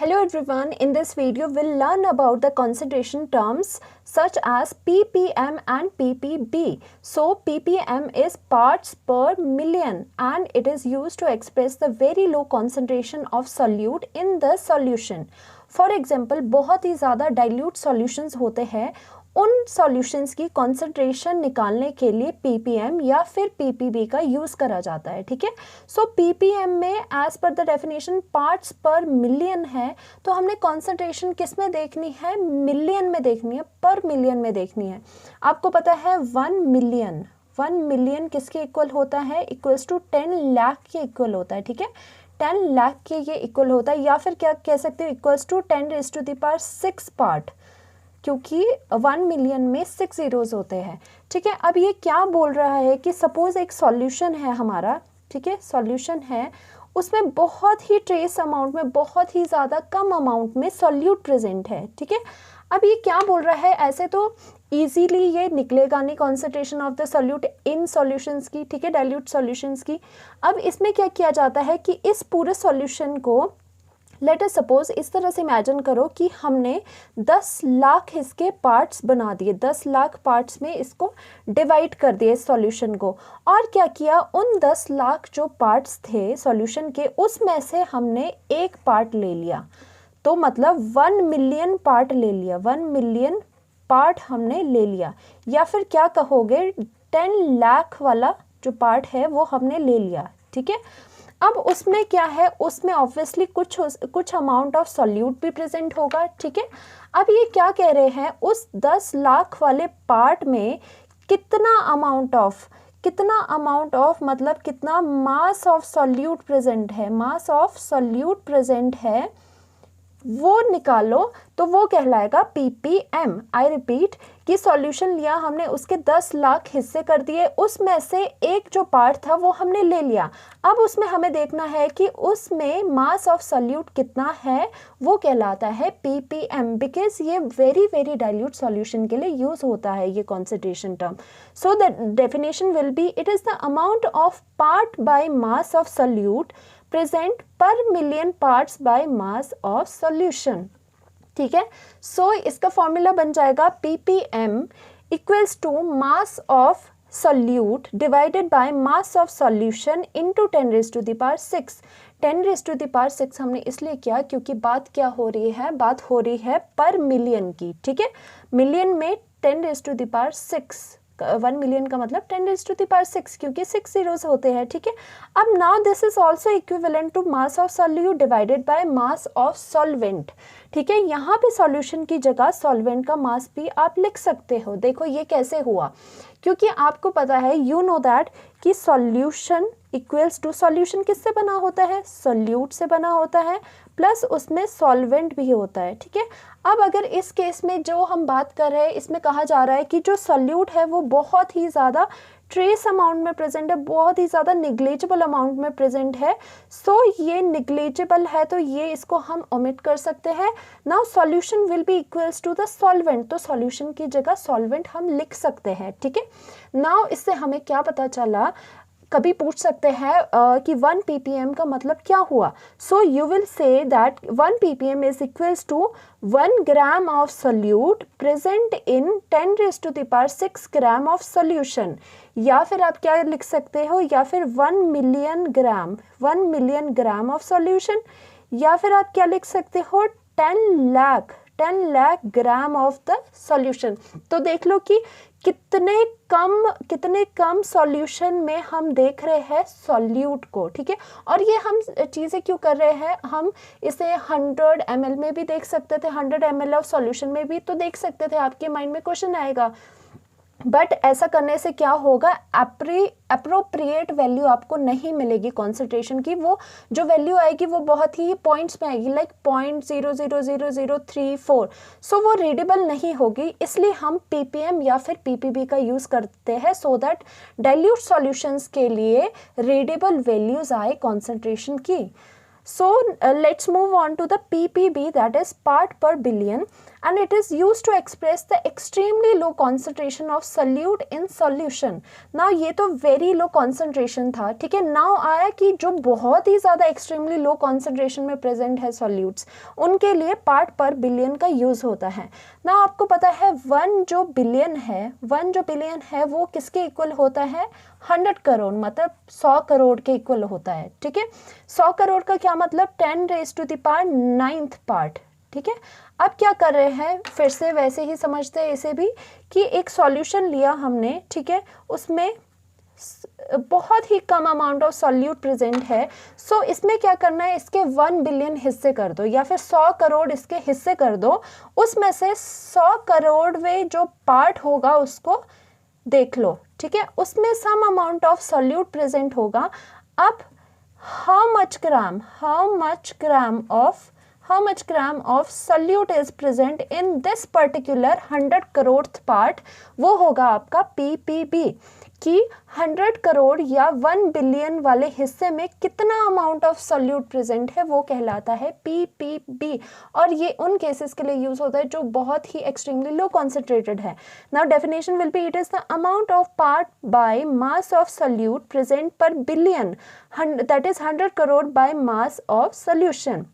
Hello everyone, in this video we'll learn about the concentration terms such as ppm and ppb. So ppm is parts per million and it is used to express the very low concentration of solute in the solution. For example, बहुत ही ज़्यादा dilute solutions होते हैं, उन solutions की concentration निकालने के लिए ppm या फिर ppb का यूज़ करा जाता है। ठीक है, सो ppm में as per the definition parts per million है, तो हमने कॉन्सेंट्रेशन किस में देखनी है, मिलियन में देखनी है, पर मिलियन में देखनी है। आपको पता है 1 मिलियन किसके इक्वल होता है, इक्वल्स टू 10 लाख के इक्वल होता है। ठीक है, 10 लाख के ये इक्वल होता है, या फिर क्या कह सकते हो, इक्वल्स टू 10⁻⁶ पार्ट, क्योंकि 1 मिलियन में 6 ज़ीरोज़ होते हैं। ठीक है, अब ये क्या बोल रहा है कि सपोज एक सॉल्यूशन है हमारा, ठीक है, सॉल्यूशन है, उसमें बहुत ही ट्रेस अमाउंट में, बहुत ही ज़्यादा कम अमाउंट में सॉल्यूट प्रेजेंट है। ठीक है, अब ये क्या बोल रहा है, ऐसे तो इजीली ये निकलेगा नहीं concentration of the solute in solutions की, ठीक है, डाइल्यूट सॉल्यूशंस की। अब इसमें क्या किया जाता है कि इस पूरे सॉल्यूशन को लेट अस सपोज इस तरह से इमेजिन करो कि हमने 10 लाख इसके पार्ट्स बना दिए, 10 लाख पार्ट्स में इसको डिवाइड कर दिए इस सॉल्यूशन को, और क्या किया, उन 10 लाख जो पार्ट्स थे सॉल्यूशन के, उसमें से हमने एक पार्ट ले लिया, तो मतलब 1 मिलियन पार्ट ले लिया, 1 मिलियन पार्ट हमने ले लिया, या फिर क्या कहोगे 10 लाख वाला जो पार्ट है वो हमने ले लिया। ठीक है, अब उसमें क्या है, उसमें ऑब्वियसली कुछ अमाउंट ऑफ सॉल्यूट भी प्रेजेंट होगा। ठीक है, अब ये क्या कह रहे हैं, उस 10 लाख वाले पार्ट में कितना अमाउंट ऑफ मतलब कितना मास ऑफ सॉल्यूट प्रेजेंट है, मास ऑफ सॉल्यूट प्रेजेंट है वो निकालो, तो वो कहलाएगा ppm। आई रिपीट कि सॉल्यूशन लिया हमने, उसके 10 लाख हिस्से कर दिए, उसमें से एक जो पार्ट था वो हमने ले लिया। अब उसमें हमें देखना है कि उसमें मास ऑफ सॉल्यूट कितना है, वो कहलाता है ppm, बिकॉज ये वेरी वेरी डाइल्यूट सॉल्यूशन के लिए यूज़ होता है ये concentration term. So the definition will be, it is the amount of part by mass of solute present per million parts by mass of solution. ठीक है, so इसका formula बन जाएगा ppm equals to mass of solute divided by mass of solution into 10⁻⁶। 10⁻⁶ हमने इसलिए किया क्योंकि बात क्या हो रही है, बात हो रही है पर मिलियन की। ठीक है, मिलियन में 10⁻⁶, 1 मिलियन का मतलब 10⁻⁶, क्योंकि 6 ज़ीरोज़ होते हैं। ठीक है, अब now this is also equivalent to mass of solute divided by mass of solvent. ठीक है, यहाँ पे सॉल्यूशन की जगह सॉल्वेंट का मास भी आप लिख सकते हो। देखो ये कैसे हुआ, क्योंकि आपको पता है, यू नो दैट कि सॉल्यूशन इक्वल्स टू, सॉल्यूशन किससे बना होता है, सॉल्यूट से बना होता है, प्लस उसमें सॉल्वेंट भी होता है। ठीक है, अब अगर इस केस में जो हम बात कर रहे हैं, इसमें कहा जा रहा है कि जो सॉल्यूट है वो बहुत ही ज़्यादा ट्रेस अमाउंट में प्रेजेंट है, बहुत ही ज़्यादा निग्लेजिबल अमाउंट में प्रेजेंट है। सो ये निग्लेजिबल है तो ये इसको हम ओमिट कर सकते हैं। Now solution will be equals to the solvent, तो सॉल्यूशन की जगह सॉल्वेंट हम लिख सकते हैं। ठीक है, नाउ इससे हमें क्या पता चला, कभी पूछ सकते हैं कि 1 ppm का मतलब क्या हुआ। So you will say that 1 ppm is equals to 1 gram of solute present in 10⁻⁶ gram of solution, या फिर आप क्या लिख सकते हो, या फिर 1 मिलियन ग्राम ऑफ सॉल्यूशन, या फिर आप क्या लिख सकते हो, 10 लाख ग्राम ऑफ द सॉल्यूशन। तो देख लो कि कितने कम सॉल्यूशन में हम देख रहे हैं सॉल्यूट को। ठीक है, और ये हम चीज़ें क्यों कर रहे हैं, हम इसे 100 ml में भी देख सकते थे, 100 ml ऑफ सॉल्यूशन में भी तो देख सकते थे, आपके माइंड में क्वेश्चन आएगा। बट ऐसा करने से क्या होगा, अप्रोप्रिएट वैल्यू आपको नहीं मिलेगी कॉन्सेंट्रेशन की, वो जो वैल्यू आएगी वो बहुत ही पॉइंट्स में आएगी, लाइक 0.00034। सो वो रीडेबल नहीं होगी, इसलिए हम ppm या फिर ppb का यूज़ करते हैं, सो दैट डाइल्यूट सॉल्यूशंस के लिए रीडेबल वैल्यूज आए कॉन्सेंट्रेशन की। So let's move on to the ppb, that is part per billion, and it is used to express the extremely low concentration of solute in solution. Now ये तो very low concentration था, ठीक है. now आया कि जो बहुत ही ज़्यादा extremely low concentration में present है solutes, उनके लिए part per billion का use होता है. now आपको पता है 1 जो billion है वो किसके equal होता है? 100 करोड़, मतलब 100 करोड़ के इक्वल होता है, ठीक है. 100 करोड़ का क्या मतलब? 10⁹ पार्ट, ठीक है. अब क्या कर रहे हैं, फिर से वैसे ही समझते हैं इसे भी, कि एक सॉल्यूशन लिया हमने, ठीक है, उसमें बहुत ही कम अमाउंट ऑफ सॉल्यूट प्रेजेंट है. सो इसमें क्या करना है, इसके 1 बिलियन हिस्से कर दो, या फिर 100 करोड़ इसके हिस्से कर दो. उसमें से 100 करोड़ में जो पार्ट होगा उसको देख लो, ठीक है. उसमें some amount of solute present होगा. अब how much gram of solute is present in this particular 100 crore part, वो होगा आपका ppb, कि 100 करोड़ या 1 बिलियन वाले हिस्से में कितना अमाउंट ऑफ सॉल्यूट प्रेजेंट है, वो कहलाता है ppb. और ये उन केसेस के लिए यूज होता है जो बहुत ही एक्सट्रीमली लो कॉन्सेंट्रेटेड है. Now definition will be, it is the amount of part by mass of solute present पर billion, that is 100 crore bye mass of solution.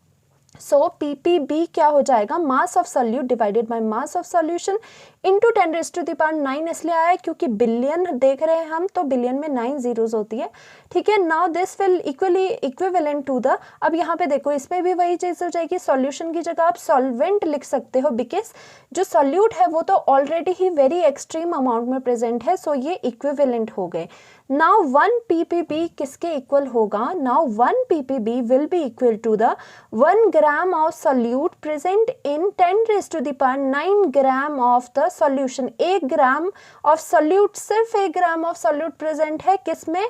So ppb क्या हो जाएगा? मास of solute divided by mass of solution into 10⁹ इसलिए आया क्योंकि billion देख रहे हैं हम, तो बिलियन में 9 जीरोज होती है, ठीक है. Now this will equivalent to the, अब यहाँ पे देखो इसमें भी वही चीज़ हो जाएगी, सॉल्यूशन की जगह आप सॉल्वेंट लिख सकते हो, बिकॉज जो सॉल्यूट है वो तो ऑलरेडी ही वेरी एक्सट्रीम अमाउंट में प्रेजेंट है. सो ये इक्विवेलेंट हो गए. नाउ 1 ppb किसके इक्वल होगा? Now 1 ppb will be equal to the 1 gram of solute present in 10⁹ gram of the solution. 1 gram of solute, सिर्फ 1 ग्राम ऑफ सॉल्यूट प्रेजेंट है किसमें?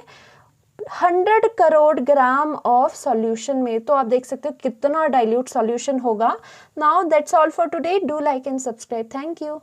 100 करोड़ ग्राम ऑफ सॉल्यूशन में. तो आप देख सकते हो कितना डाइल्यूट सॉल्यूशन होगा. Now that's all for today. Do like and subscribe. Thank you.